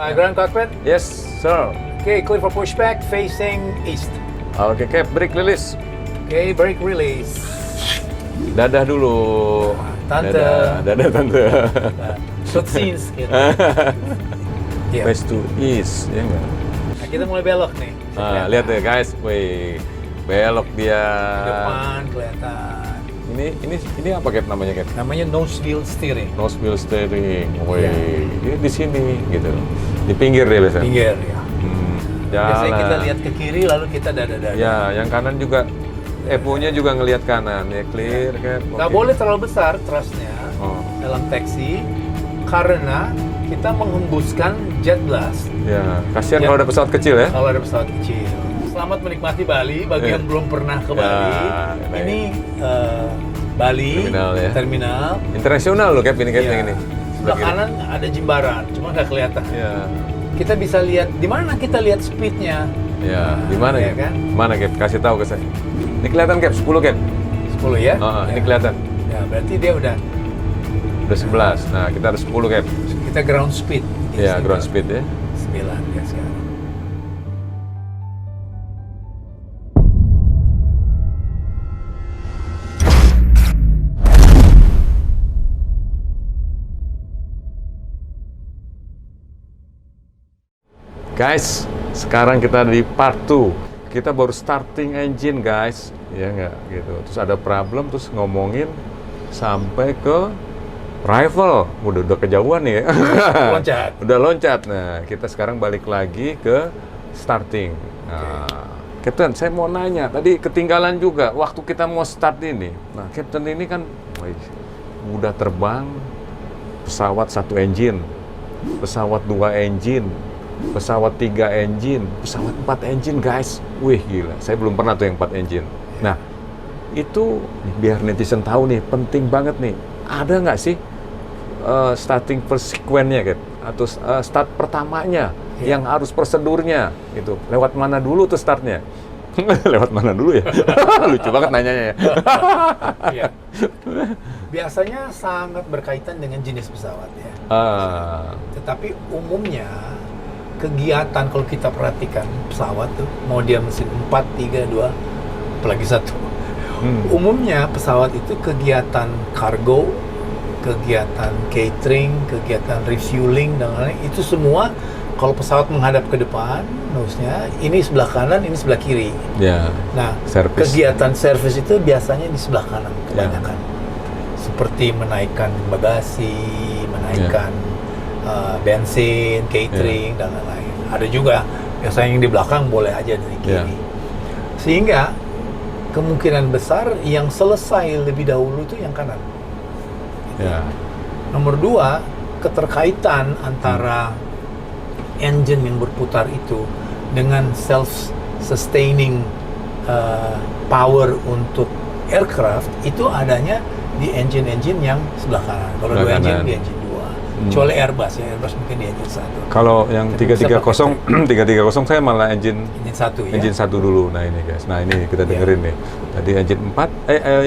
Ground cockpit. Yes, sir. Okay, clear for pushback facing east. Oke, Cap, brake release. Okay, brake release. Dadah dulu. Tante. Dadah tante. Short scenes gitu. Iya. West to east, ya nggak? Nah, kita mulai belok nih. Nah, lihat deh guys, wih, belok dia. Depan kelihatan. Ini apa Cap namanya Cap? Namanya nose wheel steering. Nose wheel steering, wih, Iya. dia di sini gitu, di pinggir dia biasanya. Pinggir ya. Biasanya Jalan. kita lihat ke kiri lalu kita dada-dada. Ya, yang kanan juga, EPO-nya juga ngelihat kanan, ya clear Cap. Nggak Oke. boleh terlalu besar thrustnya Oh. dalam taxi karena kita menghembuskan jet blast Ya, kasihan Ya. kalau ada pesawat kecil ya. kalau ada pesawat kecil. Selamat menikmati Bali bagi Ya. yang belum pernah ke Bali. Ya, Ini Bali Terminal, ya. terminal. Internasional loh Cap ini Cap Iya. yang ini. Sebelah kanan ada Jimbaran, cuma nggak kelihatan. Ya, Kita bisa lihat di mana kita lihat speednya. ya, di mana Ya ya? kan? Mana Cap? Kasih tahu ke saya. Ini kelihatan Cap, 10 Cap. 10 ya. Ini Ya. kelihatan. Ya, berarti dia udah Udah 11. Nah, kita harus 10 Cap. kita ground speed. Ya, ground speed ya. 9 ya sekarang. Guys, sekarang kita di part 2. Kita baru starting engine guys, ya nggak gitu. Terus ada problem, terus ngomongin sampai ke rival. Udah kejauhan nih ya. Loncat. Udah loncat. Nah, kita sekarang balik lagi ke starting. Nah, Captain, saya mau nanya. Tadi ketinggalan juga waktu kita mau start ini. Nah, Captain ini kan, wih, udah terbang pesawat 1 engine, pesawat 2 engine, pesawat 3 engine, pesawat 4 engine guys. Wih gila, saya belum pernah tuh yang 4 engine. Nah, itu biar netizen tahu nih, penting banget nih. Ada nggak sih starting first sequence-nya, Cap? Atau start pertamanya yang harus prosedurnya gitu. Lewat mana dulu tuh startnya? Lewat mana dulu ya? Lucu banget nanyanya ya. Iya. Biasanya sangat berkaitan dengan jenis pesawat ya. Tetapi umumnya kegiatan kalau kita perhatikan pesawat tuh mau dia mesin 4, 3, 2, apalagi 1. Umumnya pesawat itu kegiatan kargo, kegiatan catering, kegiatan refueling dan lain-lain itu semua kalau pesawat menghadap ke depan, nose-nya ini sebelah kanan, ini sebelah kiri. Ya. Nah, Service. kegiatan servis itu biasanya di sebelah kanan kebanyakan. Seperti menaikkan bagasi, menaikkan bensin, catering, dan lain-lain. Ada juga biasanya yang di belakang boleh aja dari kiri. Sehingga kemungkinan besar yang selesai lebih dahulu itu yang kanan. Ya. Nomor 2, keterkaitan antara engine yang berputar itu dengan self-sustaining power untuk aircraft itu adanya di engine-engine yang sebelah kanan. Kalau Sebelah 2 engine kanan. di engine 2. Kecuali Airbus ya, Airbus mungkin di engine 1. Kalau yang Tapi bisa 330, 330 saya malah engine Engine 1 ya. engine 1 dulu. Nah ini guys, nah ini kita dengerin nih. Tadi engine 4,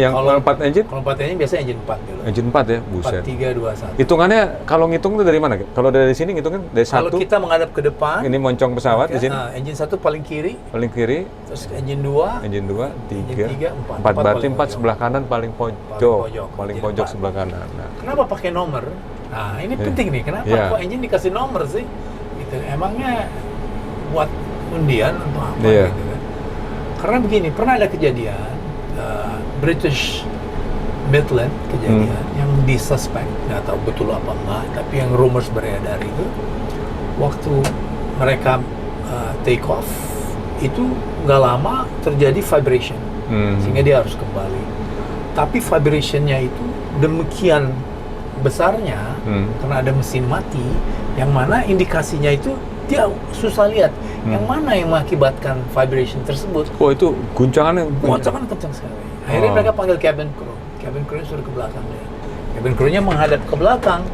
yang Kalau 4 engine? Kalau 4 engine biasanya engine 4 dulu. Engine 4 ya, 4, buset. 3, 2, 1. Hitungannya kalau ngitung tuh dari mana? Kalau dari sini ngitungnya dari Kalau 1, kita menghadap ke depan, ini moncong pesawat di sini, engine 1 paling kiri, paling kiri, terus engine 2, engine 2, 3, tiga, 4 empat berarti paling 4 pojok. sebelah kanan paling pojok, pojok, paling engine pojok 4. sebelah kanan. Nah, Kenapa pakai nomor? Nah, ini penting nih. Kenapa Iya. kok engine dikasih nomor sih? Gitu. Emangnya buat undian atau apa Iya. gitu kan? Karena begini, pernah ada kejadian British Midland kejadian yang disuspek, nggak tahu betul apa enggak, tapi yang rumors beredar itu waktu mereka take off itu nggak lama terjadi vibration, sehingga dia harus kembali. Tapi vibrationnya itu demikian besarnya karena ada mesin mati, yang mana indikasinya itu dia susah lihat yang mana yang mengakibatkan vibration tersebut. oh itu guncangannya. Goncangan kencang sekali. Akhirnya mereka panggil cabin crew. Cabin crew suruh ke belakang dia. Cabin crew-nya menghadap ke belakang,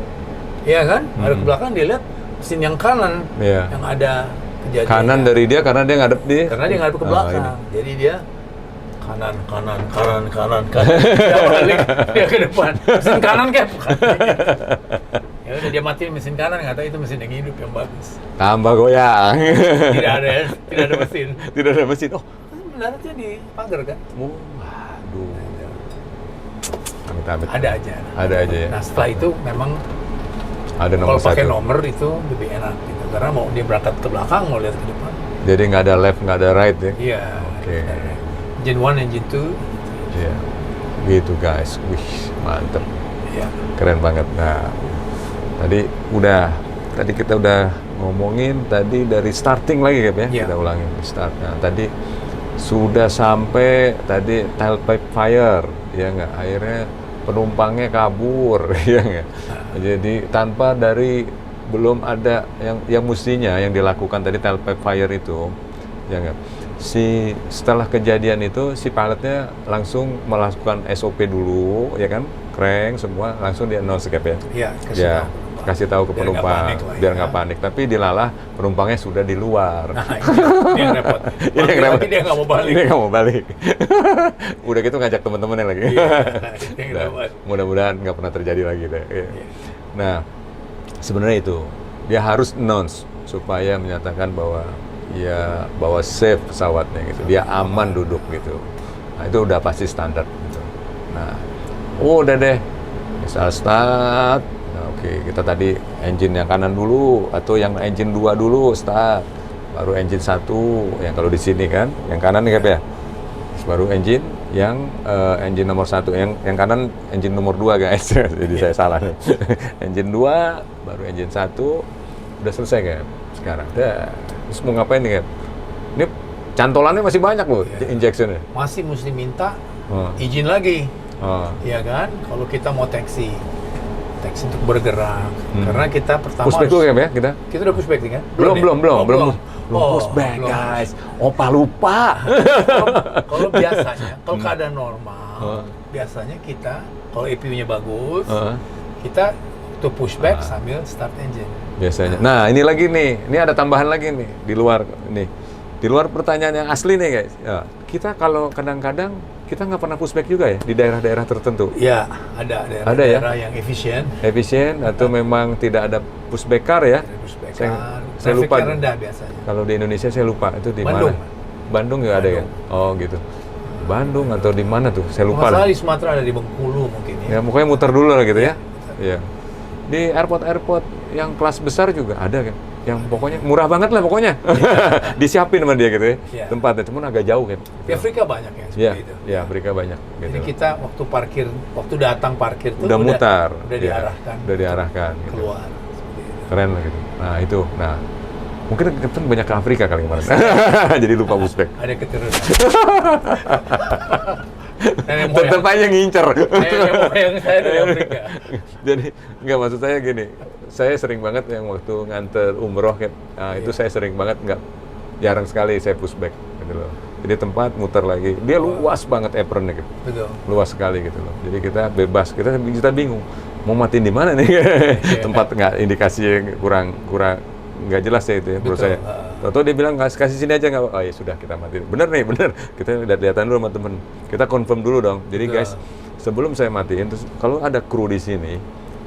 ya kan? Menghadap ke belakang dia lihat mesin yang kanan Iya. yang ada kejadian. Kanan dari dia karena dia ngadep di. Karena dia ngadep ke belakang. ini. Jadi dia kanan. Dia balik, dia ke depan. Mesin kanan kayak bukan. Ya udah Kalau dia mati mesin kanan, nggak tahu itu mesin yang hidup yang bagus. Tambah goyang. Tidak ada mesin. Tidak ada mesin. Oh, Mendaratnya di pagar kan? waduh. Amit-amit. Ada aja. Ada aja ya. Nah setelah itu memang Ada kalau nomor pakai 1. nomor itu lebih enak gitu. Karena mau dia berangkat ke belakang, mau lihat ke depan. Jadi nggak ada left, nggak ada right ya? Iya. Oke. Engine 1, Engine 2. Iya. Gitu guys. Wih, mantep. Iya. Keren banget. Nah, tadi kita udah ngomongin tadi dari starting lagi ya, Iya. kita ulangin start. Nah, tadi sudah sampai tadi tailpipe fire, ya nggak? Akhirnya penumpangnya kabur, ya nggak? Jadi tanpa belum ada yang mestinya yang dilakukan tadi tailpipe fire itu, ya nggak? Setelah kejadian itu si pilotnya langsung melakukan SOP dulu, ya kan? Crank semua langsung di announce ya. Iya, Ya, kasih tahu ke Biar nggak penumpang panik lah, biar ya. nggak panik. Tapi dilalah penumpangnya sudah di luar. Nah, ini yang repot. Ini yang repot. Dia nggak mau balik. Ini nggak mau balik. Udah gitu ngajak teman-temannya lagi. Iya, ini yang Nah, repot. mudah-mudahan nggak pernah terjadi lagi deh. Iya. Iya. Nah, sebenarnya itu dia harus announce supaya menyatakan bahwa safe pesawatnya gitu. Dia aman duduk gitu. Nah, itu udah pasti standar gitu. Nah, udah deh. Misal start. Nah, oke, kita tadi engine yang kanan dulu atau yang engine 2 dulu start. Baru engine 1 yang kalau di sini kan, yang kanan nih ya. Terus baru engine yang engine nomor 1, yang kanan engine nomor 2 guys. Jadi saya salah nih. Engine 2 baru engine 1 udah selesai kan sekarang. Dah. Terus mau ngapain nih kan? Ini cantolannya masih banyak loh, injectionnya. Masih mesti minta Oh. izin lagi. Oh. Ya kan, kalau kita mau taxi untuk bergerak, karena kita pertama Pushback dulu ya kita? kita udah pushback nih kan? Belum Oh, pushback belum. guys. Opa lupa. Kalau biasanya, kalau keadaan normal, biasanya kita kalau EPU-nya bagus, kita tuh pushback sambil start engine. Biasanya. Nah, ini lagi nih. Ini ada tambahan lagi nih di luar nih. Di luar pertanyaan yang asli nih guys. Ya, kita kalau kadang-kadang kita nggak pernah pushback juga ya di daerah-daerah tertentu. Ya, ada Ada ya? daerah yang efisien. Efisien atau memang tidak ada pushback car ya? Pushback Saya lupa. rendah biasanya. Kalau di Indonesia saya lupa itu di Bandung. mana? Bandung nggak ada ya? Oh gitu. Bandung atau di mana tuh? Saya lupa Masalah lah. di Sumatera ada di Bengkulu mungkin ya. Ya pokoknya muter dulu lah gitu ya. Iya. Di airport yang kelas besar juga ada kan? Yang pokoknya murah banget lah pokoknya. Disiapin sama dia gitu ya. Iya. Tempatnya cuman agak jauh kan. Di Afrika banyak ya seperti Iya, itu. iya Afrika banyak gitu. Jadi kita waktu datang parkir tuh udah mutar. udah Iya, diarahkan. Udah diarahkan gitu. Keluar. Seperti itu. Keren lah gitu. Nah, itu. Nah, mungkin Captain banyak ke Afrika kali kemarin. Jadi lupa pushback. Ada keturunan. Nenek Tetep aja ngincer. moyang saya dari Afrika. Jadi nggak, maksud saya gini, saya sering banget yang waktu nganter umroh kan, nah, itu saya sering banget, jarang sekali saya pushback gitu loh. Jadi tempat muter lagi, dia luas banget apronnya gitu, Betul. luas sekali gitu loh. Jadi kita bebas, kita bingung mau matiin di mana nih, tempat nggak indikasi yang kurang nggak jelas ya itu ya menurut Betul. saya. Tahu dia bilang kasih sini aja nggak? Oh ya sudah kita matiin. Bener nih, bener. Kita lihat-lihatan dulu sama temen. Kita confirm dulu dong. Jadi Betul. guys, sebelum saya matiin, terus kalau ada kru di sini,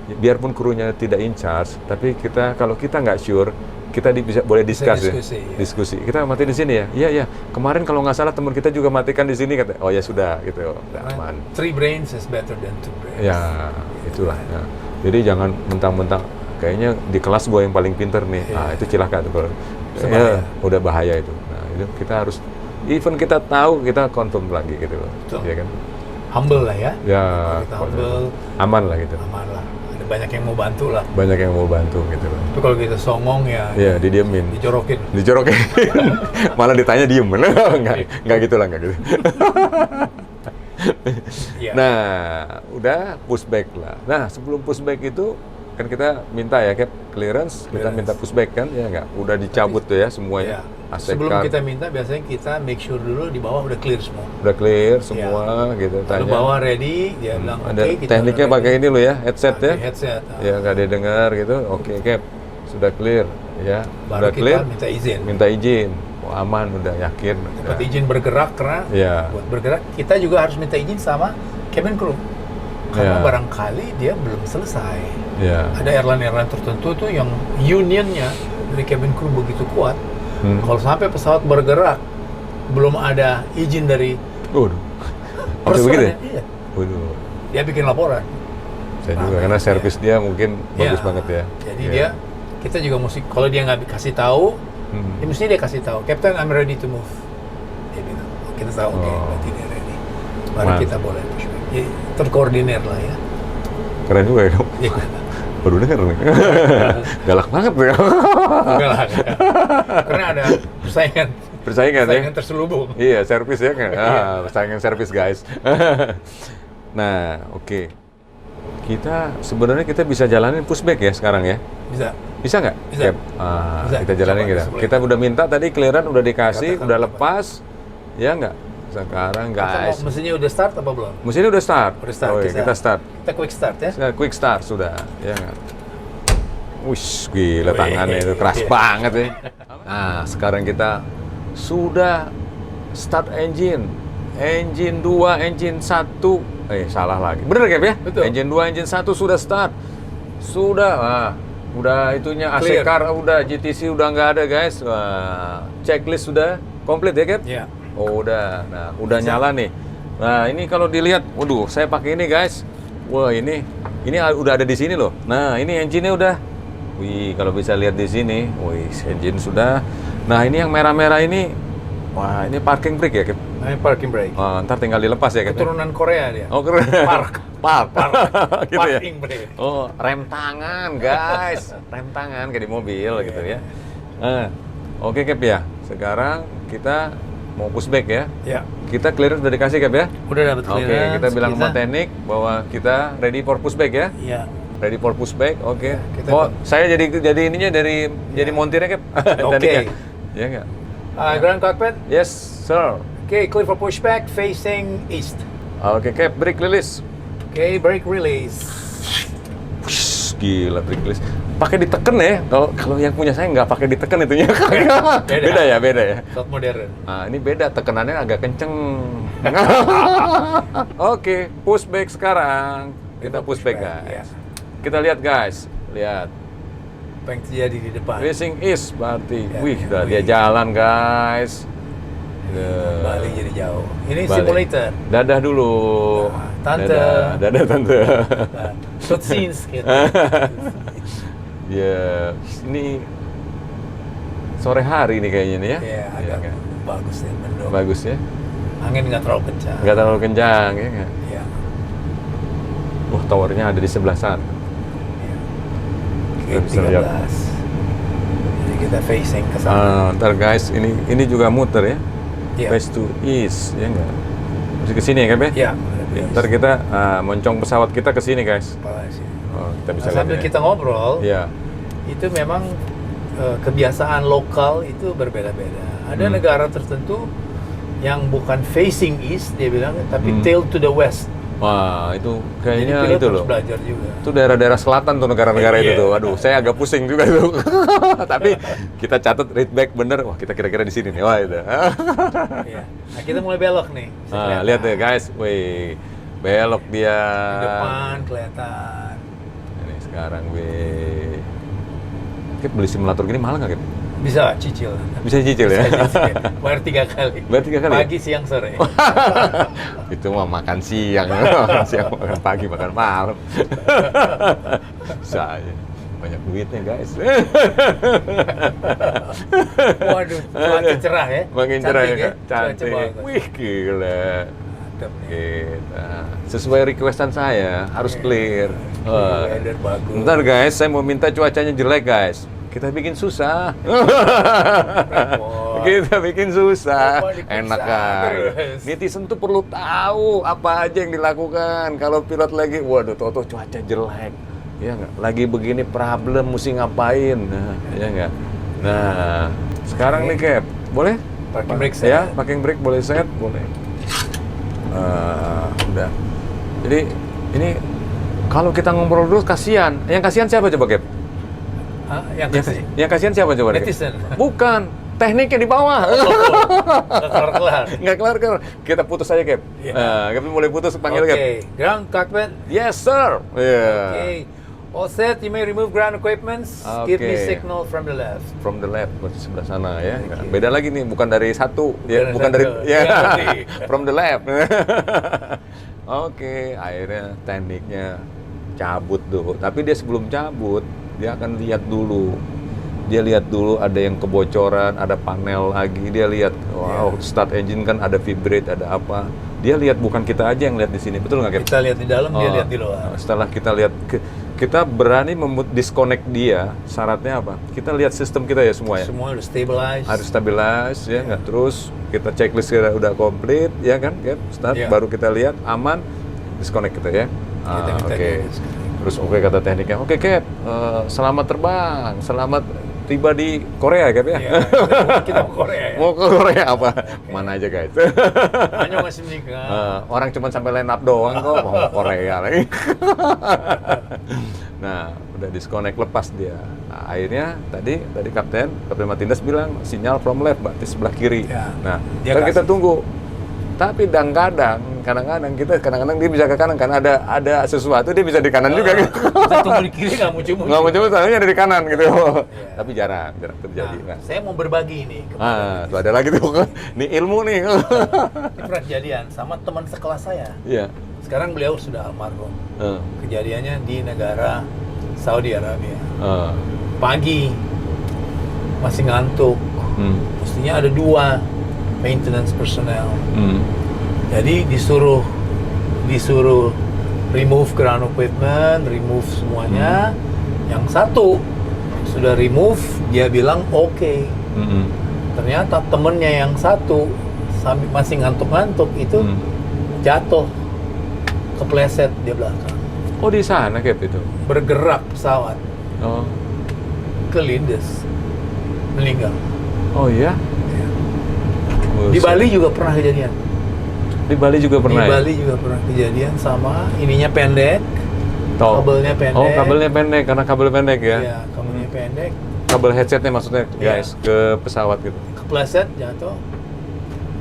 biarpun krunya tidak in charge, tapi kalau kita nggak sure, kita boleh discuss ya. Diskusi. Kita matiin di sini ya. Iya iya. Kemarin kalau nggak salah teman kita juga matikan di sini kata. Oh ya sudah gitu. Udah aman. 3 brains is better than 2 brains. Ya itulah. Ya. Jadi jangan mentang-mentang kayaknya di kelas gua yang paling pinter nih. Nah itu cilaka tuh kalau. Ya, udah bahaya itu. Nah, itu kita harus, even kita tahu, kita confirm lagi gitu loh. Betul. Iya kan? Humble lah ya. Ya, Kita humble, aman lah gitu. aman lah. Ada banyak yang mau bantu lah. Banyak yang mau bantu gitu loh. Tapi kalau kita songong ya, Iya, didiemin. dijorokin. Dijorokin. Malah ditanya diem. Enggak gitu lah, enggak gitu. Iya. Nah, udah pushback lah. Nah, sebelum pushback itu kan kita minta ya, clearance, kita minta pushback kan, ya nggak? Udah dicabut tuh ya semuanya. Ya. Sebelum kita minta, biasanya kita make sure dulu di bawah udah clear semua. Udah clear semua gitu. Lalu Tanya. bawah ready, dia bilang Ada oke, kita tekniknya udah pakai ready. ini lo ya, headset ya. Headset. Ya nggak didengar gitu. Oke, Cap, sudah clear ya. Baru Sudah kita clear. minta izin. Minta izin. Oh, aman, udah yakin. Dapat izin bergerak, karena Iya. buat bergerak kita juga harus minta izin sama cabin crew. karena Ya. barangkali dia belum selesai. Ya. Ada airline tertentu tuh yang unionnya dari cabin crew begitu kuat. Kalau sampai pesawat bergerak belum ada izin dari Waduh. Oke begitu ya? Iya. Waduh. Dia bikin laporan. Saya juga karena servis dia mungkin bagus Iya. banget ya. Jadi Iya. dia, kita juga mesti, kalau dia nggak kasih tahu, ya mestinya dia kasih tahu, Captain, I'm ready to move. Dia bilang, oh, kita tahu, oke, berarti dia ready. Baru Mantap. kita boleh pushback. Jadi terkoordinir lah ya. Keren juga ya dong. Iya. Baru denger nih. Galak banget ya. Enggak lah. Karena ada persaingan Persaingan ya? terselubung. Iya, servis ya kan? Persaingan servis guys. Nah, oke. Kita bisa jalanin pushback ya sekarang ya? Bisa. Bisa nggak? Bisa. Cap? Bisa. Kita jalanin Coba, kita. boleh. Kita udah minta tadi clearance udah dikasih, Katakan udah apa? lepas. Ya nggak? Sekarang guys. Mesinnya udah start apa belum? Mesinnya udah start. Udah start, Oke, kita start. Kita quick start ya. Quick start sudah, ya nggak? Wish, gila Wih, tangannya itu keras iya. banget ya. Nah, sekarang kita sudah start engine. Engine 2, engine 1. Salah lagi. Bener Cap ya? Betul. Engine 2, engine 1 sudah start. Sudah, udah itunya AC Clear. car udah, GTC udah nggak ada guys. Wah, checklist sudah komplit ya Cap? Iya. Oh, udah. Nah, udah nyala nih. Nah, ini kalau dilihat, waduh, saya pakai ini guys. Wah, ini udah ada di sini loh. Nah, ini engine-nya udah. Wih, kalau bisa lihat di sini, wih, engine sudah. Nah, ini yang merah-merah ini, wah, ini parking brake ya, Cap? Ini parking brake. Oh, ntar tinggal dilepas ya, Cap? Keturunan Korea dia. Oh, keren. Park. Park. Gitu ya. Parking brake. Oh, rem tangan, guys. Rem tangan kayak di mobil gitu ya. Oke, Cap ya. Sekarang kita mau pushback ya. Ya. Kita clearance udah dikasih Cap ya? Udah dapat Oke, clearance. kita bilang sama teknik bahwa kita ready for pushback ya. Iya. Ready for pushback, oke. kita Oh, dapat. saya jadi ininya jadi montirnya Cap. Oke. Tekniknya. Ya enggak? Ground cockpit. Yes, sir. Okay, clear for pushback facing east. Oke, Cap, brake release. Okay, brake release. Wush, gila brake release. Pakai diteken ya. Kalau yang punya saya nggak pakai diteken itunya. Beda ya. Top modern. Nah, ini beda, tekenannya agak kenceng. Oke, pushback sekarang. Kita pushback guys. Ya. Kita lihat guys, lihat. Apa yang terjadi di depan? Racing is berarti. Ya, Wih, ya, dah wih. dia jalan guys. Balik jadi jauh. Ini Balik. simulator. Dadah dulu. Nah, tante. Dadah tante. Shot scenes gitu. Ya, ini sore hari nih kayaknya nih ya. Ya, agak kan? bagus nih mendung. Bagus ya. Angin nggak terlalu kencang. Nggak terlalu kencang ya nggak? Ya. Wah, towernya ada di sebelah sana. Gate Bisa lihat. 13. Jadi kita facing ke sana. Ntar guys, ini juga muter ya. Iya. Face to east, ya nggak? Mesti ke sini ya, Cap ya? Ya. Ntar kita moncong pesawat kita ke sini, guys. Kepala sini. Oh, kita bisa Nah, lihat sambil ini. kita ngobrol, Iya. itu memang kebiasaan lokal itu berbeda-beda. Ada negara tertentu yang bukan facing east, dia bilang, tapi tail to the west. Wah, itu Jadi kayaknya pilot itu harus loh. belajar juga. Itu daerah-daerah selatan tuh negara-negara itu Iya. tuh. Aduh, saya agak pusing juga tuh. Tapi kita catat read back bener. Wah, kita kira-kira di sini nih. Wah, itu. Iya. Nah, kita mulai belok nih. Bisa kelihatan. Lihat deh, guys. Wih, belok dia. Di depan kelihatan. Ini sekarang, wih. Kip, beli simulator gini mahal nggak, Kip? Bisa cicil. Bisa cicil ya? Bisa cicil. Bayar 3 kali. Bayar 3 kali ya? Pagi, siang, sore. Itu mah makan siang, makan siang, makan pagi, makan malam. Saya banyak duitnya guys. Waduh, cuaca cerah ya. Makin cerah ya, Cantik Kak? Cantik. Cuaca bagus. Wih, gila. Mantap nih. Kita sesuai requestan saya harus clear. Wah. Weather bagus. Ntar guys, saya mau minta cuacanya jelek guys. Kita bikin susah. Repot. Kita bikin susah. Repot diperiksa Enak kan. terus. Netizen tuh perlu tahu apa aja yang dilakukan. Kalau pilot lagi, waduh, toto cuaca jelek. Ya nggak? Lagi begini problem, mesti ngapain? Nah, ya nggak? Nah, sekarang nih Cap, boleh? Parking brake set. Ya, parking brake boleh set? Boleh. Udah. Jadi, ini kalau kita ngobrol dulu kasihan. Yang kasihan siapa coba, Cap? Hah? Yang kasih. Yang kasihan siapa coba? Cap? Netizen. Bukan. tekniknya di bawah. Nggak kelar-kelar. Nggak kelar-kelar. Kita putus aja, Cap. Captain boleh putus, panggil Cap. Oke, ground cockpit. Yes, sir. Yeah. Okay. All set, you may remove ground equipments. Give me Okay. signal from the left. From the left, berarti sebelah sana ya. Okay. Beda lagi nih, bukan dari satu, ya, Bukan bukan dari dari satu. ya. Ya, From the left. Oke, akhirnya tekniknya cabut tuh. Tapi dia sebelum cabut, dia akan lihat dulu. Dia lihat dulu ada yang kebocoran, ada panel lagi. Dia lihat, wow, start engine kan ada vibrate, ada apa. Dia lihat, bukan kita aja yang lihat di sini, betul nggak, Cap? Kita lihat di dalam, dia lihat di luar. Setelah kita lihat, kita berani disconnect dia. Syaratnya apa? Kita lihat sistem kita ya semua ya. Semua udah stabilize. Harus stabilize ya, nggak terus kita checklist kita udah komplit ya kan, start baru kita lihat aman, disconnect kita ya. Oke. Terus oke kata tekniknya, oke Cap, selamat terbang, selamat tiba di Korea Cap ya. Kita ke Korea ya. Mau ke Korea apa? Mana aja guys. Hanya masih menikah. Orang cuma sampai line up doang kok, mau ke Korea lagi. Nah, udah disconnect, lepas dia. Nah, akhirnya tadi Kapten Martinez bilang sinyal from left, berarti sebelah kiri. Ya, Nah, dia kan kita kasih. tunggu. Tapi kadang-kadang dia bisa ke kanan kan, ada sesuatu dia bisa di kanan juga gitu. Kita tunggu di kiri nggak muncul. Nggak muncul, soalnya ada di kanan gitu. Tapi jarang terjadi. Nah, saya mau berbagi ini. Tuh ada lagi tuh. Ini ilmu nih. Ini pernah kejadian sama teman sekelas saya. Iya. Sekarang beliau sudah almarhum. Kejadiannya di negara Saudi Arabia. Pagi masih ngantuk. Mestinya ada 2 maintenance personnel. Jadi disuruh remove ground equipment, remove semuanya. Yang satu sudah remove, dia bilang oke. Ternyata temennya yang satu sambil masih ngantuk-ngantuk itu jatuh, kepleset di belakang. Oh, di sana Cap itu. Bergerak pesawat, Oh. kelindes, meninggal. Oh iya? Di Bali juga pernah kejadian. Di Bali juga pernah. Di Bali juga pernah kejadian sama, ininya pendek, kabelnya pendek. Oh, kabelnya pendek karena kabel pendek ya. Iya, kabelnya pendek. Kabel headsetnya maksudnya, guys, ke pesawat gitu. Kepleset, jatuh.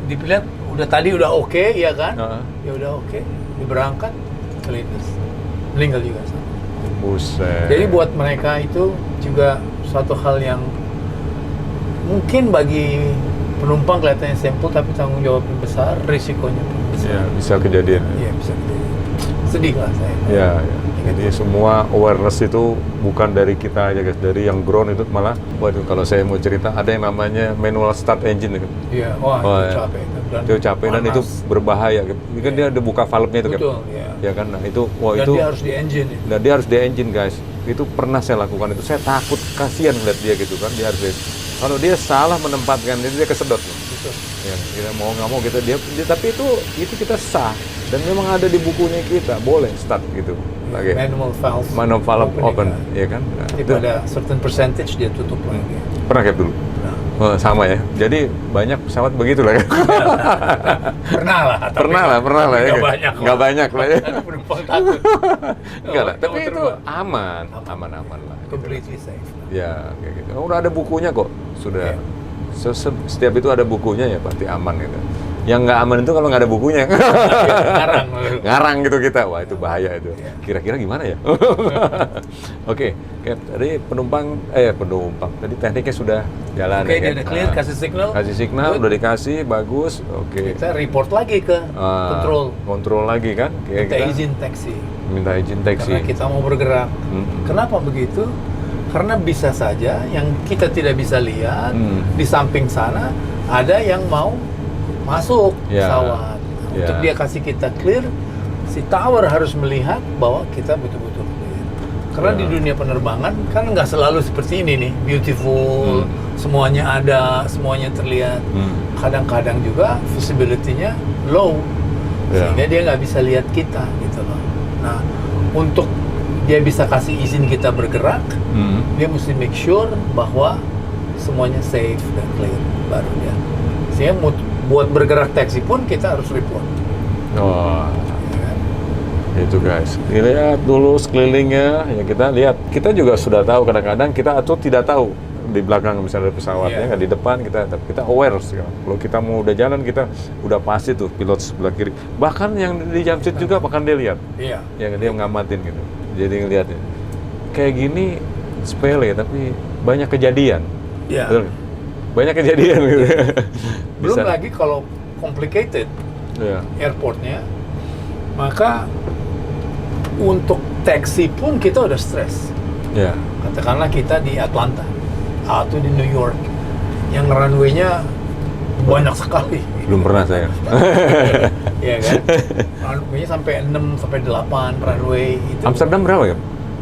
Dilihat udah oke, ya kan? Ya udah oke, diberangkat, kelindes, meninggal juga sama. Buset. Jadi buat mereka itu juga suatu hal yang mungkin bagi penumpang kelihatannya simple, tapi tanggung jawabnya besar, risikonya pun besar. Ya, bisa kejadian. Iya, bisa kejadian. Sedih lah saya. Ya. Jadi semua awareness itu bukan dari kita aja guys, dari yang ground itu malah, waduh kalau saya mau cerita ada yang namanya manual start engine gitu. Iya, itu capek. Itu capek dan itu berbahaya. Ini kan dia ada buka valve-nya itu kan. Betul, ya. Ya kan, nah itu, Dan itu. dia harus di engine. Ya. Dan dia harus di engine guys. Itu pernah saya lakukan itu. Saya takut, kasihan ngeliat dia gitu kan. Dia harus kalau dia salah menempatkan dia kesedot. Betul. Ya, kita mau nggak mau kita dia tapi itu kita sah dan memang ada di bukunya kita boleh start gitu. Lagi. Manual valve open, ya kan? Nah, jadi pada certain percentage dia tutup lagi. Pernah Cap dulu? Nah. Oh, sama ya. Jadi banyak pesawat begitu lah ya. Pernah lah. Pernah lah ya. Nggak banyak lah ya. Penumpang takut. Enggak lah, tapi itu aman lah. Completely safe. Ya, kayak gitu. Udah ada bukunya kok, sudah. Setiap itu ada bukunya ya pasti aman gitu. Yang nggak aman itu kalau nggak ada bukunya. Ngarang gitu kita. Wah, itu bahaya itu. Kira-kira gimana ya? Oke, tadi penumpang. Tadi tekniknya sudah jalan. Oke, dia udah clear, kasih signal. Kasih signal, udah dikasih, bagus. Oke. Kita report lagi ke control. Kontrol lagi kan? Minta izin taksi. Minta izin taksi. Karena kita mau bergerak. Kenapa begitu? Karena bisa saja yang kita tidak bisa lihat di samping sana ada yang mau masuk pesawat. Untuk dia kasih kita clear, si tower harus melihat bahwa kita betul-betul clear. Karena di dunia penerbangan kan nggak selalu seperti ini nih, beautiful, semuanya ada, semuanya terlihat. Kadang-kadang juga visibility-nya low, sehingga dia nggak bisa lihat kita gitu loh. Nah, untuk dia bisa kasih izin kita bergerak, dia mesti make sure bahwa semuanya safe dan clear, baru dia. Sehingga buat bergerak taksi pun kita harus report. Oh, itu guys. Lihat dulu sekelilingnya, ya kita lihat. Kita juga sudah tahu kadang-kadang kita atau tidak tahu di belakang misalnya ada pesawatnya, nggak di depan tapi kita aware sekarang. Kalau kita mau udah jalan, kita udah pasti tuh pilot sebelah kiri. Bahkan yang di jump seat juga bahkan dia lihat. Iya. Ya dia ngamatin gitu. Jadi ngeliatnya. Kayak gini sepele tapi banyak kejadian. Iya. Betul nggak? Banyak kejadian gitu. Belum lagi kalau complicated airportnya, maka untuk taxi pun kita udah stres. Ya. Katakanlah kita di Atlanta atau di New York, yang runway-nya banyak sekali. Belum pernah saya. Iya kan? Runway-nya sampai 6 sampai 8 runway itu. Amsterdam berapa ya?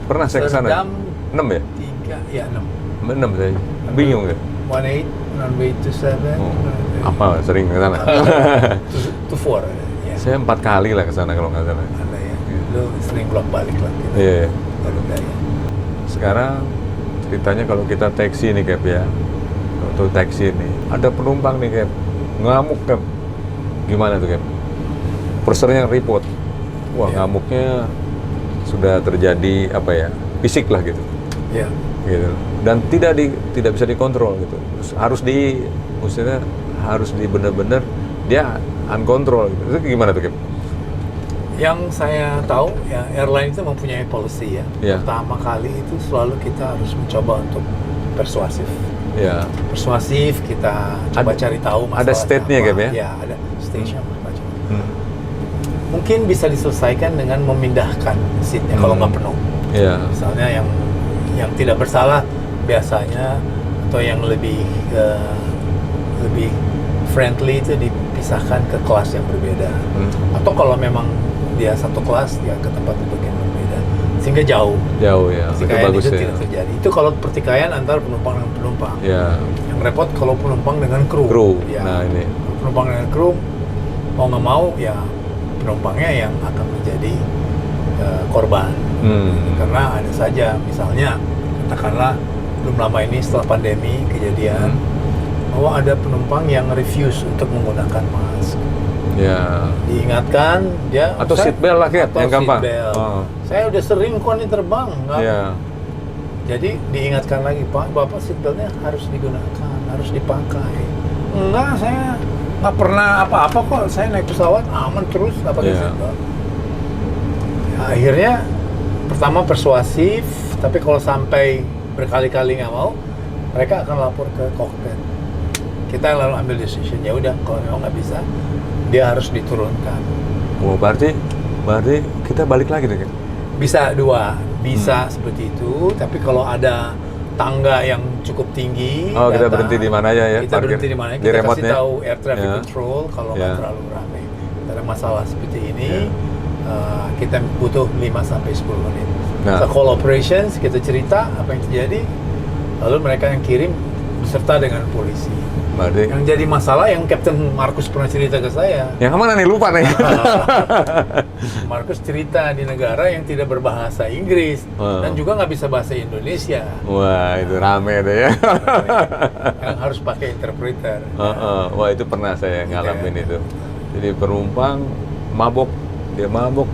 Pernah saya ke sana. Amsterdam 6 ya? 3, ya 6. 6 saya. Bingung ya. 18, runway 27, Apa sering ke sana? 24. Ya. Saya 4 kali lah ke sana kalau nggak salah. Ada ya. Lu sering bolak-balik lah gitu. Iya. Garuda ya. Sekarang ceritanya kalau kita taksi nih Cap ya, atau taksi nih, ada penumpang nih Cap, ngamuk Cap. Gimana tuh Cap? Pursernya report. Wah, Ya. ngamuknya sudah terjadi apa ya? Fisik lah gitu. Ya. Gitu. Dan tidak bisa dikontrol gitu. Harus maksudnya harus benar-benar dia uncontrol gitu. Itu gimana tuh Cap? Yang saya tahu ya, airline itu mempunyai policy ya. Ya. Pertama kali itu selalu kita harus mencoba untuk persuasif. Ya. Persuasif, kita coba cari tahu masalahnya. Ada state-nya apa. Cap ya? Ya, ada stage-nya macam. Mungkin bisa diselesaikan dengan memindahkan seat-nya kalau nggak penuh. Ya. Misalnya yang tidak bersalah biasanya, atau yang lebih friendly itu dipisahkan ke kelas yang berbeda. Atau kalau memang dia satu kelas, dia ke tempat duduk yang berbeda, sehingga jauh ya. pertikaian Bagus itu ya. tidak terjadi. Itu kalau pertikaian antara penumpang dengan penumpang. Ya. Yang repot kalau penumpang dengan kru. Ya. Nah ini. Penumpang dengan kru, mau nggak mau ya penumpangnya yang akan menjadi korban. Karena ada saja, misalnya katakanlah belum lama ini setelah pandemi kejadian bahwa ada penumpang yang refuse untuk menggunakan mask. Ya. Diingatkan dia Atau seatbelt lah Cap, atau yang gampang. seatbelt. Oh. Saya udah sering kok nih terbang, nggak? Ya. Jadi diingatkan lagi, Pak, Bapak seatbeltnya harus digunakan, harus dipakai. Enggak, saya nggak pernah apa-apa kok. Saya naik pesawat aman terus, nggak pakai seatbelt. Ya, akhirnya pertama persuasif, tapi kalau sampai berkali-kali nggak mau, mereka akan lapor ke cockpit. Kita lalu ambil decision, ya udah kalau memang nggak bisa, dia harus diturunkan. Oh, berarti kita balik lagi deh. Bisa dua, bisa seperti itu. Tapi kalau ada tangga yang cukup tinggi, kita berhenti di mana aja ya? Kita parkir. berhenti di mana? Di Kita kasih remote-nya? tahu air traffic Ya. control kalau Ya. nggak terlalu ramai. Ada masalah seperti ini, kita butuh 5-10 menit. Nah. So, call operations, kita cerita apa yang terjadi, lalu mereka yang kirim beserta dengan polisi. Berarti Yang jadi masalah yang Captain Marcus pernah cerita ke saya. yang mana nih, lupa nih. Marcus cerita di negara yang tidak berbahasa Inggris dan juga nggak bisa bahasa Indonesia. Wah, itu rame deh ya. Yang harus pakai interpreter. Wah, itu pernah saya ngalamin itu. Jadi penumpang mabok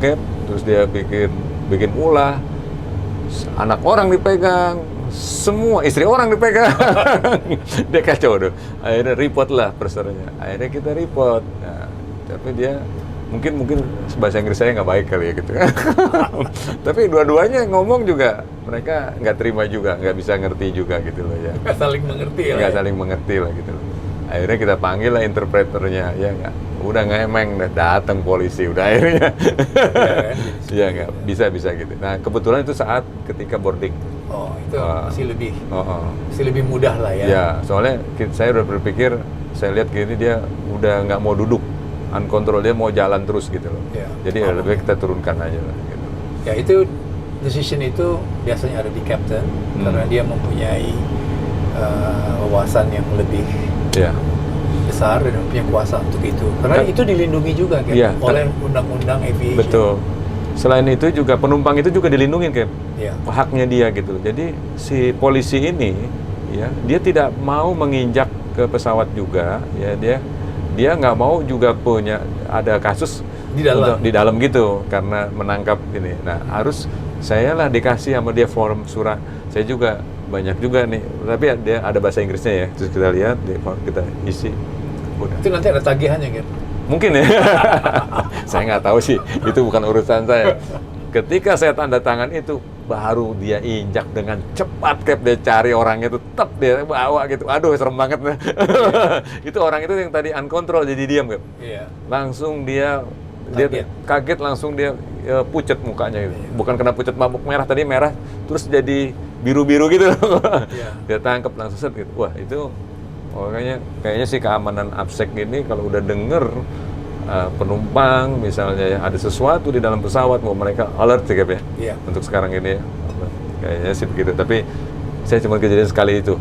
Cap, terus dia bikin ulah. Anak orang dipegang, semua istri orang dipegang. Dia kacau tuh. Akhirnya report lah persernya. Akhirnya kita report. Nah, tapi dia mungkin bahasa Inggris saya nggak baik kali ya gitu. Tapi dua-duanya ngomong juga mereka nggak terima juga, nggak bisa ngerti juga gitu loh ya. Nggak saling mengerti lah. Nggak Ya. saling mengerti lah gitu loh. Akhirnya kita panggil lah interpreternya, ya nggak. Udah ngemeng, datang polisi, udah akhirnya. Ya nggak bisa gitu. Nah kebetulan itu saat ketika boarding. Oh, itu masih lebih mudah lah ya. Ya, soalnya saya udah berpikir, saya lihat gini dia udah nggak mau duduk, uncontrol, dia mau jalan terus gitu loh. Ya. Jadi lebih baik kita turunkan aja lah. Gitu. Ya itu decision itu biasanya ada di captain karena dia mempunyai wawasan yang lebih Ya. besar dan punya kuasa untuk itu. Karena itu dilindungi juga kan Ya, oleh undang-undang aviation. Betul. Selain itu juga penumpang itu juga dilindungi kan, Ya. haknya dia gitu. Jadi si polisi ini, ya, dia tidak mau menginjak ke pesawat juga, ya dia nggak mau juga punya ada kasus di dalam gitu karena menangkap ini. Nah harus saya lah dikasih sama dia form surat. Saya juga banyak juga nih. Tapi dia ada bahasa Inggrisnya ya. Terus kita lihat, kita isi. Udah. Itu nanti ada tagihannya kan? Mungkin ya. Saya nggak tahu sih. Itu bukan urusan saya. Ketika saya tanda tangan itu, baru dia injak dengan cepat, Cap. Dia cari orangnya itu, tetap dia bawa gitu. Aduh, serem banget. Itu orang itu yang tadi uncontrol jadi diam, Cap. Iya. Langsung dia kaget, langsung dia pucat mukanya gitu. Bukan kena pucat mabuk merah, tadi merah terus jadi biru-biru gitu. Iya. Dia tangkap langsung set gitu. Wah, itu kayaknya sih keamanan AppSec ini kalau udah denger penumpang misalnya ya ada sesuatu di dalam pesawat, mau mereka alert sih, Cap ya. Iya. Untuk sekarang ini ya. Kayaknya sih begitu. Tapi saya cuma kejadian sekali itu.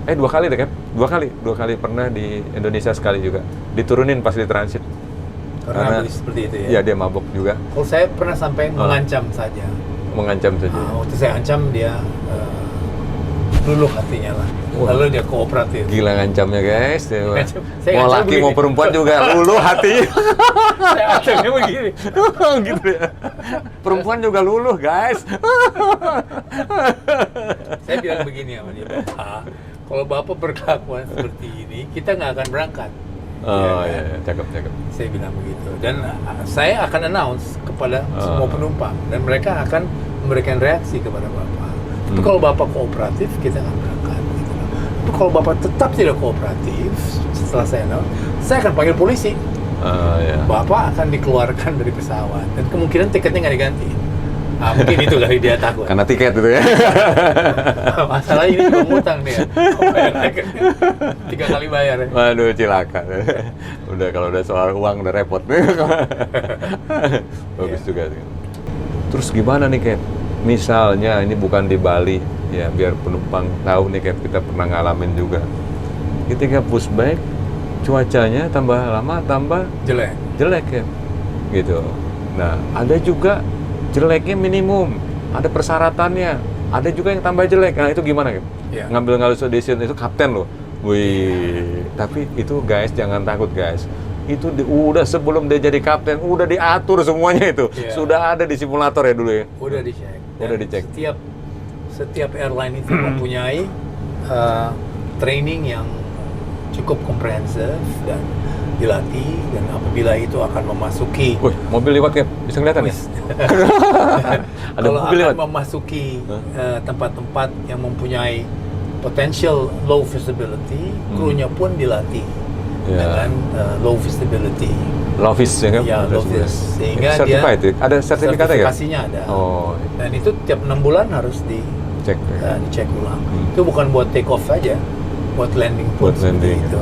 2 kali deh, Cap. 2 kali pernah di Indonesia, sekali juga diturunin pas di transit. Karena seperti itu ya? Iya, dia mabok juga. Kalau saya pernah sampai mengancam saja. Mengancam saja. Waktu saya ancam dia luluh hatinya lah. Wah. Lalu dia kooperatif. Gila ngancamnya, guys. Dia Saya mau ngancam laki mau begini. perempuan juga luluh hatinya. Saya ancamnya begini. Gitu ya. Perempuan juga luluh, guys. Saya bilang begini sama dia, Bapak, kalau Bapak berkelakuan seperti ini, kita nggak akan berangkat. Oh Ya iya, kan? cakep. Saya bilang begitu. Dan saya akan announce kepada semua penumpang. Dan mereka akan memberikan reaksi kepada Bapak. Tapi kalau Bapak kooperatif, kita akan berangkat. Gitu. Tapi kalau Bapak tetap tidak kooperatif, setelah saya announce, saya akan panggil polisi. Iya. Bapak akan dikeluarkan dari pesawat. Dan kemungkinan tiketnya nggak diganti. Mungkin itu kali dia takut. Karena tiket itu ya. Masalah ini juga ngutang dia. 3 kali bayar ya. Waduh, cilaka. Kalau udah soal uang udah repot. Bagus juga sih. Terus gimana nih, Cap? Misalnya ini bukan di Bali, ya biar penumpang tahu nih, Cap, kita pernah ngalamin juga. Ketika pushback, cuacanya tambah lama tambah jelek, Cap. Gitu. Nah, ada juga jeleknya minimum, ada persyaratannya, ada juga yang tambah jelek. Nah, itu gimana, Cap? Ya. Ngambil decision itu kapten loh. Wih, tapi itu guys, jangan takut guys. Itu udah sebelum dia jadi kapten, udah diatur semuanya itu. Yeah. Sudah ada di simulator ya dulu ya. Udah dicek. Udah dicek. Setiap airline itu mempunyai training yang cukup komprehensif dan dilatih, dan apabila itu akan memasuki Wih, mobil lewat, Cap. Bisa kelihatan ya? Ada kalau mobil akan lewat. memasuki tempat-tempat yang mempunyai potential low visibility, krunya pun dilatih dengan low visibility. Lovis ya, Cap? Ya, Lovis. Sehingga dia certified ya? Ada sertifikatnya ya? sertifikasinya ada. Oh, Dan itu tiap 6 bulan harus dicek ulang. Itu bukan buat take off aja, buat landing pun. Buat landing. Itu.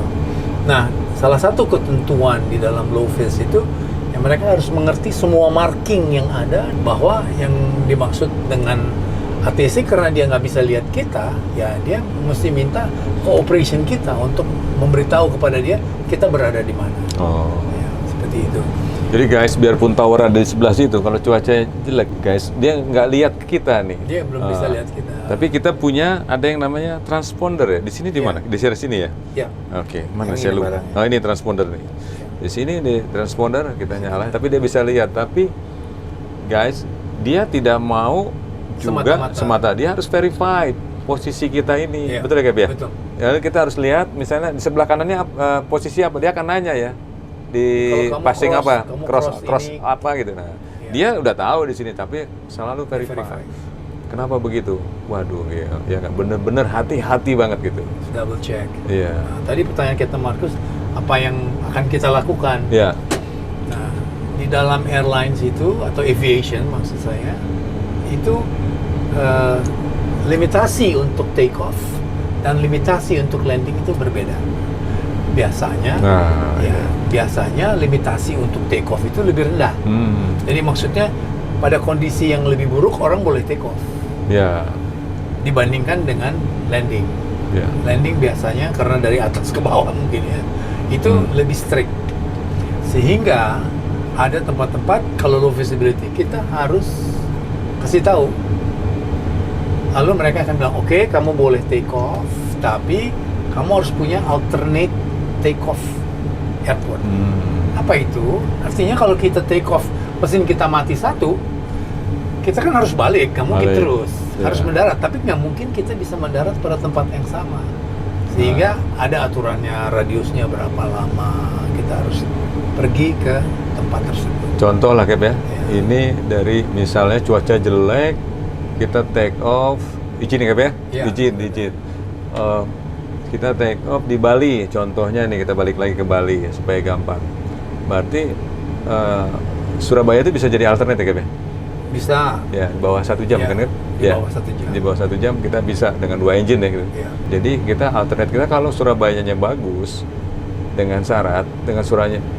Nah, salah satu ketentuan di dalam low vis itu, ya mereka harus mengerti semua marking yang ada, bahwa yang dimaksud dengan ATC karena dia nggak bisa lihat kita, ya dia mesti minta cooperation kita untuk memberitahu kepada dia kita berada di mana. Oh. Ya, seperti itu. Jadi guys, biarpun tower ada di sebelah situ, kalau cuacanya jelek guys, dia nggak lihat kita nih. Dia belum bisa lihat kita. Tapi kita punya ada yang namanya transponder ya. Di sini di mana? Di sini ya? Ya. Oke, mana Yang saya ini lupa. barangnya. Oh, ini transponder nih. Di sini di transponder kita nyalain, tapi dia bisa lihat. Tapi guys, dia tidak mau juga semata. Dia harus verified posisi kita ini. Iya, Betul ya, Cap ya? betul. Ya, kita harus lihat misalnya di sebelah kanannya posisi apa, dia akan nanya ya. Di Kalau kamu passing cross, apa? kamu Cross cross ini. apa gitu. Nah, Iya. dia udah tahu di sini tapi selalu verify. Verify. Kenapa begitu? Waduh, ya kan bener-bener hati-hati banget gitu. Double check. Iya. Nah, tadi pertanyaan kita Markus, apa yang akan kita lakukan? Iya. Nah, di dalam airlines itu atau aviation maksud saya, itu limitasi untuk take off dan limitasi untuk landing itu berbeda. Biasanya, biasanya limitasi untuk take off itu lebih rendah. Jadi maksudnya pada kondisi yang lebih buruk orang boleh take off. Ya. Dibandingkan dengan landing. Ya. Landing biasanya karena dari atas ke bawah mungkin ya, itu lebih strict. Sehingga ada tempat-tempat kalau low visibility kita harus kasih tahu. Lalu mereka akan bilang, oke, kamu boleh take off, tapi kamu harus punya alternate take off airport. Apa itu? Artinya kalau kita take off, mesin kita mati satu, kita kan harus balik, nggak mungkin Balik. terus. Harus Ya. mendarat, tapi nggak mungkin kita bisa mendarat pada tempat yang sama. Sehingga ada aturannya, radiusnya berapa lama kita harus pergi ke tempat tersebut. Contoh lah Cap ya, Ya. ini dari misalnya cuaca jelek, kita take off, izin ya Cap ya? Ya. Izin. Kita take off di Bali, contohnya nih kita balik lagi ke Bali ya, supaya gampang. Berarti Surabaya itu bisa jadi alternate ya Cap ya? Bisa. Ya, di bawah 1 jam Ya, kan? di bawah 1 jam. Di bawah 1 jam kita bisa dengan 2 engine ya gitu. Ya. Jadi kita alternate kita kalau Surabayanya bagus dengan syarat dengan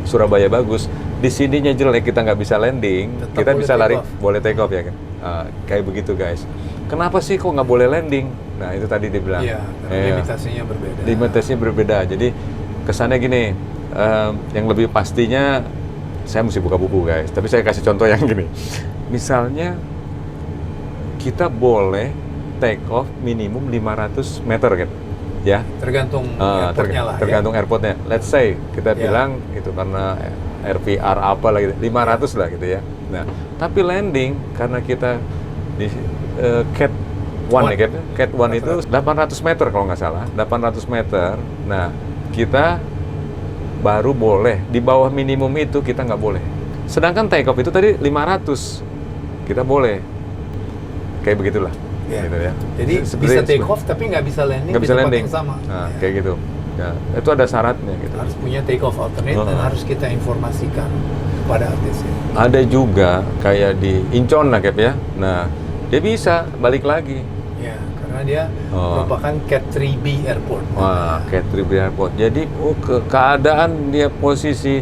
Surabaya bagus, di sininya jelek kita nggak bisa landing, Tetap kita boleh bisa take lari off. boleh take off ya kan? Kayak begitu guys. Kenapa sih kok nggak boleh landing? Nah itu tadi dia bilang. Iya, limitasinya berbeda. Limitasinya berbeda. Jadi kesannya gini, yang lebih pastinya saya mesti buka buku guys. Tapi saya kasih contoh yang gini. Misalnya kita boleh take off minimum 500 meter kan, ya. Tergantung airportnya lah. Tergantung airportnya. Let's say kita Ya. bilang itu karena RPR apa lah gitu, 500 lah gitu ya. Nah, tapi landing karena kita di Cat 1 ya, Cat 1 itu 800 meter kalau nggak salah, 800 meter. Nah, kita baru boleh, di bawah minimum itu kita nggak boleh. Sedangkan take off itu tadi 500, kita boleh. Kayak begitulah. Ya. Gitu ya. Jadi bisa take off tapi nggak bisa landing Nggak di bisa tempat landing. yang sama. Nah, Ya. kayak gitu. Ya, itu ada syaratnya gitu. Harus punya take off alternate dan harus kita informasikan kepada artisnya. Ada juga kayak di Incheon lah Cap ya. Nah, dia bisa balik lagi. Ya, karena dia merupakan Cat 3B airport. Wah, Cat 3B Airport. Jadi keadaan dia posisi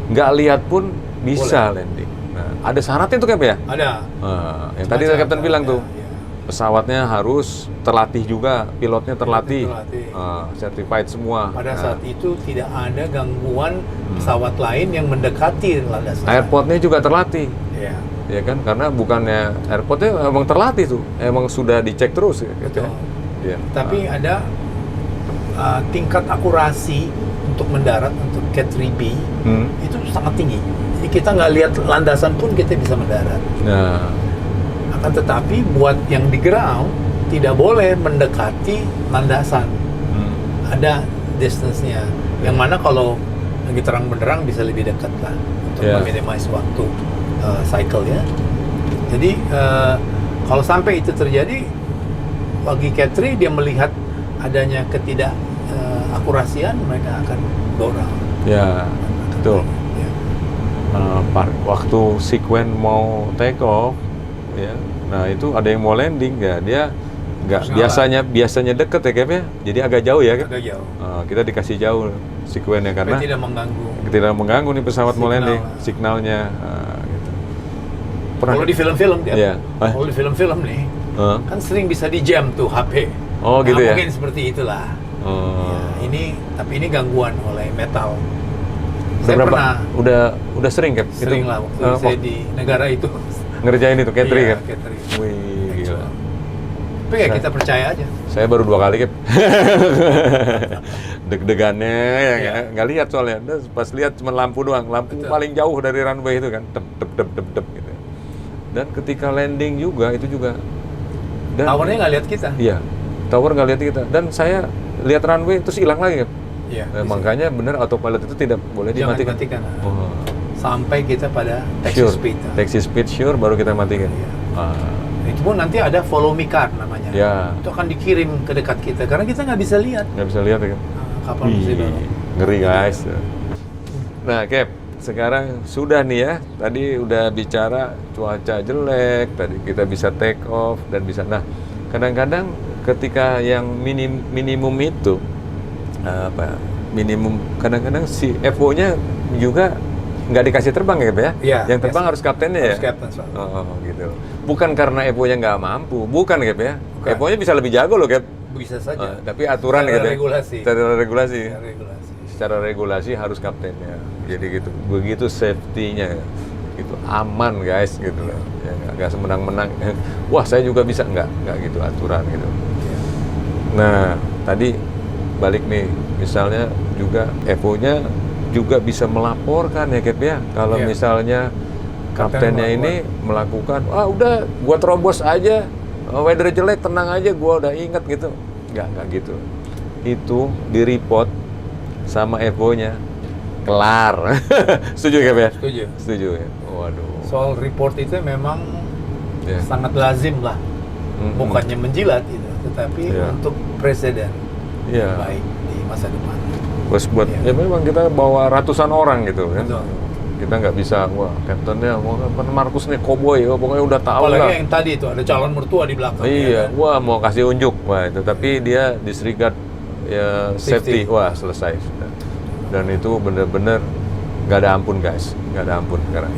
nggak lihat pun bisa landing. Nah, ada syaratnya tuh Cap ya? Ada. Yang tadi Semacam Kapten bilang tuh. ya. Pesawatnya harus terlatih juga, pilotnya terlatih, Terlatih. certified semua. Pada Nah, saat itu tidak ada gangguan pesawat lain yang mendekati landasan. airportnya juga terlatih, Ya. ya kan? Karena bukannya airportnya emang terlatih tuh, emang sudah dicek terus. Gitu. Betul. Ya. Tapi ada tingkat akurasi untuk mendarat untuk Cat 3B itu sangat tinggi. Jadi kita nggak lihat landasan pun kita bisa mendarat. Nah, Akan tetapi buat yang di ground tidak boleh mendekati landasan. Ada distance-nya. Yang mana kalau lagi terang benderang bisa lebih dekat lah untuk Yeah. meminimize waktu cycle ya. Jadi kalau sampai itu terjadi bagi Cat 3 dia melihat adanya ketidakakurasian mereka akan go down. ya betul. Ya. Waktu sekuen mau take off, ya. Nah itu ada yang mau landing ya, dia nggak Harus biasanya deket ya Cap ya, jadi agak jauh ya Cap. Agak jauh. Kita dikasih jauh sekuennya Supaya karena tidak mengganggu. mengganggu nih pesawat mau Signal. landing, signalnya. Gitu. Kalau di film-film dia, Iya. kalau di film-film nih, kan sering bisa di jam tuh HP. Oh, gitu ya? Mungkin seperti itulah. Ya, tapi ini gangguan oleh metal. Saya pernah Udah sering Cap? sering lah waktu saya di negara itu. Ngerjain itu Cat 3 Iya, kan? Cat 3. Wih, gila. Tapi ya kita percaya aja. Saya baru 2 kali Cap. Deg-degannya ya Iya. nggak lihat soalnya. Pas lihat cuma lampu doang, lampu Betul. paling jauh dari runway itu kan, dep gitu. Dan ketika landing juga itu juga. Dan Towernya nggak lihat kita. Iya, tower nggak lihat kita. Dan saya lihat runway terus hilang lagi Cap. Iya. Makanya benar autopilot itu tidak boleh Jangan dimatikan. matikan. Oh. Sampai kita pada taxi Sure. speed. Taxi speed sure baru kita matikan. Iya. Ah, Itu pun nanti ada follow me car namanya. Ya. Itu akan dikirim ke dekat kita karena kita nggak bisa lihat nggak bisa lihat ya kan? kapal musim lalu. Ngeri guys. Nah, Cap, sekarang sudah nih ya. Tadi udah bicara cuaca jelek, tadi kita bisa take off dan bisa. Nah, kadang-kadang ketika yang minimum itu minimum kadang-kadang si FO-nya juga nggak dikasih terbang ya, Cap ya? Iya, Yang terbang biasa. harus kaptennya ya? Harus kapten selalu. Oh, gitu. Bukan karena FO-nya nggak mampu, bukan Cap ya? Bukan. FO-nya bisa lebih jago loh, Cap. Bisa saja. Tapi aturan Secara gitu ya? regulasi. Secara regulasi. Secara regulasi. Secara regulasi harus kaptennya. Jadi gitu. Begitu safety-nya. Gitu aman guys gitu loh. Ya nggak semenang-menang. Wah, saya juga bisa nggak gitu aturan gitu. Iya. Nah, tadi balik nih, misalnya juga FO-nya juga bisa melaporkan ya Cap ya. Kalau Iya. misalnya kaptennya ini melakukan, udah gua terobos aja, weather jelek tenang aja, gua udah inget gitu. Nggak gitu. Itu di-report sama Evo-nya, kelar. Setuju ya? Setuju ya. Waduh. Soal report itu memang sangat lazim lah. Bukannya menjilat itu, tetapi untuk presiden baik di masa depan. Terus buat ya memang kita bawa ratusan orang gitu kan. Betul. Kita nggak bisa, kaptennya Marcus nih cowboy, pokoknya udah tahu lah. Apalagi yang tadi itu ada calon mertua di belakang. Iya, kan? Mau kasih unjuk, itu tapi dia disregard ya safety, selesai. Dan itu bener-bener nggak ada ampun guys, nggak ada ampun sekarang.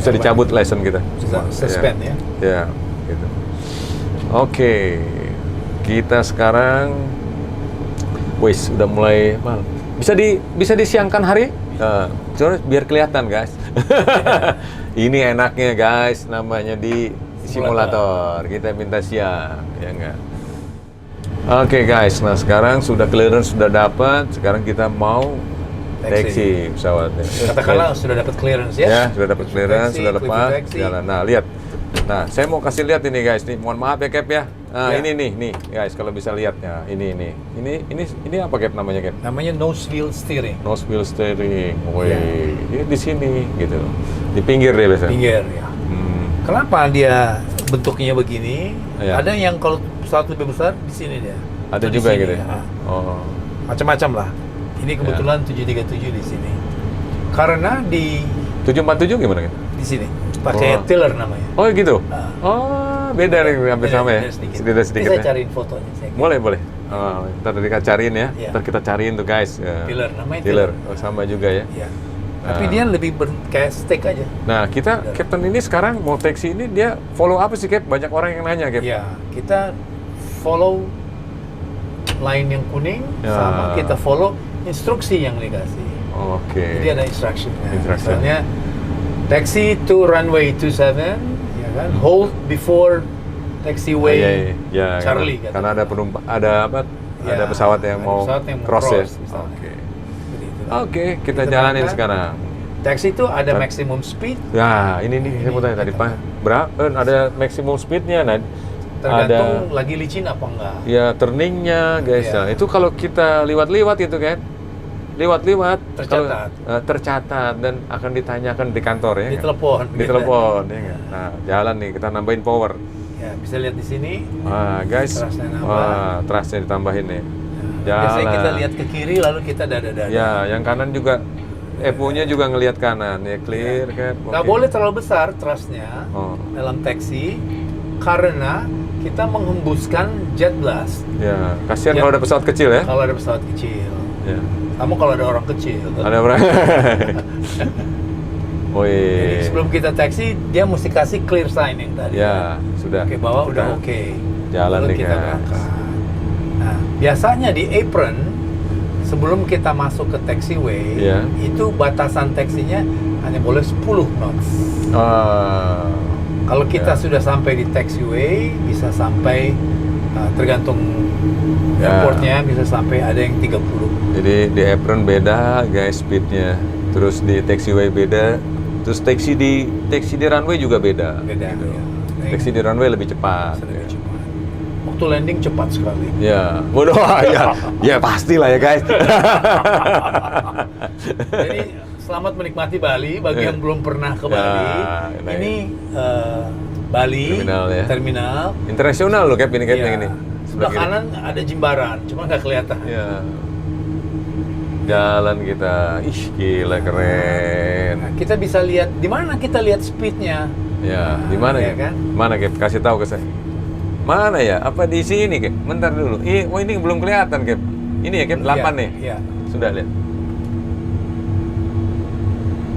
Bisa dicabut license kita. Bisa suspend ya. Ya, gitu. Oke, kita sekarang, udah mulai malam. Bisa disiangkan hari? Coba biar kelihatan guys. Ini enaknya guys, namanya di simulator. Kita minta siang, ya enggak? Oke guys, nah sekarang sudah clearance sudah dapat. Sekarang kita mau taxi pesawatnya. Katakanlah sudah dapat clearance ya? Ya, sudah dapat clearance, sudah lepas, jalan. Nah, lihat. Nah, saya mau kasih lihat ini guys, nih. Mohon maaf ya Cap ya. Nah, ini nih guys, kalau bisa lihat ya. Ini apa Cap namanya Cap? Namanya nose wheel steering. Nose wheel steering. Ini di sini gitu. Di pinggir dia biasanya. Pinggir ya. Kenapa dia bentuknya begini? Ada yang kalau pesawat lebih besar di sini dia. Ada juga gitu ya. Macam-macam lah. Ini kebetulan 737 di sini. Karena di 747 gimana kan? Di sini pakai tiller namanya. Oh gitu. Beda nih, hampir sama ya. Sedikit. Saya cariin fotonya. Boleh. Ntar kita cariin ya. Ntar kita cariin tuh guys. Tiller namanya. Tiller. Sama juga ya. Tapi dia lebih kayak stick aja. Nah, kita Captain ini sekarang mau taxi ini dia follow apa sih Cap? Banyak orang yang nanya Cap. Ya, kita follow line yang kuning sama kita follow instruksi yang dikasih. Jadi ada instructionnya. Misalnya taxi to runway 27, ya kan? Hold before taxiway Charlie. Karena ada penumpang, ada pesawat yang mau cross ya. Oke, kita jalanin sekarang. Taxi itu ada maximum speed. Ya, ini saya mau tanya tadi Pak. Berapa? Ada maximum speednya, tergantung lagi licin apa enggak. Ya, turningnya guys. Nah, itu kalau kita liwat-liwat gitu kan. Liwat-liwat tercatat dan akan ditanyakan di kantor ya. Ditelepon ya kan. Nah, jalan nih kita nambahin power. Ya, bisa lihat di sini. Guys. Trustnya ditambahin nih. Biasanya kita lihat ke kiri lalu kita dada-dada. Ya, yang kanan juga Evo-nya juga ngelihat kanan ya, clear kan. Nggak boleh terlalu besar trustnya dalam taxi karena kita menghembuskan jet blast. Ya, kasihan kalau ada pesawat kecil ya. Kalau ada pesawat kecil. Ya. Kamu kalau ada orang kecil. Ada orang. Jadi sebelum kita taxi dia mesti kasih clear sign yang tadi. Ya, sudah. Oke, bawah udah oke. Jalan nih kita berangkat. Nah, biasanya di apron sebelum kita masuk ke taxiway, itu batasan taxinya hanya boleh 10 knots. Kalau kita sudah sampai di taxiway, bisa sampai tergantung airportnya, bisa sampai ada yang 30. Jadi di apron beda guys speednya, terus di taxiway beda, terus taxi di runway juga beda. Beda. Gitu. Ya. Taxi di runway lebih cepat. Lebih cepat. Waktu landing cepat sekali. Ya, bodoh ya pastilah ya guys. Jadi selamat menikmati Bali bagi yang belum pernah ke Bali. Ini Bali terminal internasional loh Cap ini yang ini. Sebelah kanan ada Jimbaran, cuma nggak kelihatan. Ya. Jalan kita, gila keren. Nah, kita bisa lihat di mana kita lihat speednya. Ya, di mana ya kan? Mana Cap? Kasih tahu ke saya. Mana ya? Apa di sini Cap? Bentar dulu. Ini belum kelihatan Cap. Ini ya Cap 8 nih. Iya. Sudah lihat.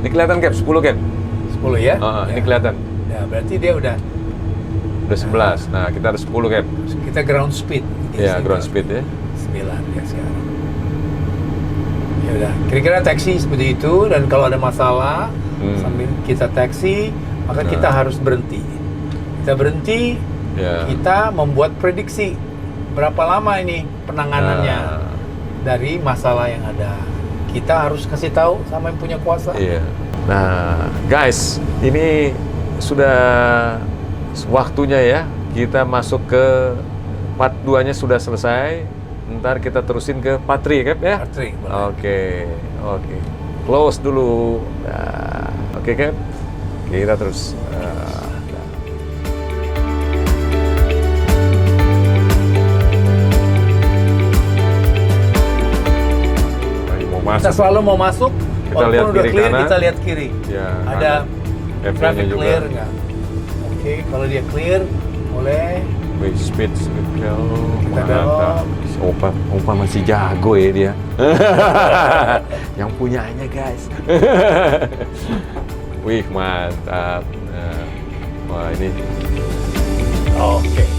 Ini kelihatan Cap 10 Cap. 10 ya? Ini kelihatan. Ya, berarti dia udah 11. Nah, kita harus 10 Cap. Kita ground speed. Iya, ground speed ya. 9 ya sekarang. Ya udah, kira-kira taksi seperti itu, dan kalau ada masalah sambil kita taksi, maka kita harus berhenti. Kita berhenti, kita membuat prediksi berapa lama ini penanganannya dari masalah yang ada. Kita harus kasih tahu sama yang punya kuasa. Iya. Nah, guys, ini sudah waktunya ya. Kita masuk ke part 2-nya sudah selesai. Ntar kita terusin ke part 3, Cap ya? Part 3, boleh. Oke. Close dulu. Nah, oke, Cap. Kita terus. Kita selalu mau masuk, Kita lihat walaupun udah kiri clear, kanan. kita lihat kiri. Ya, Ada FV-nya traffic juga. clear nggak? Oke, kalau dia clear, boleh. Wih, speed Kita belok. Opa masih jago ya dia. Yang punyanya, guys. Wih, mantap. Nah, wah, ini Oke.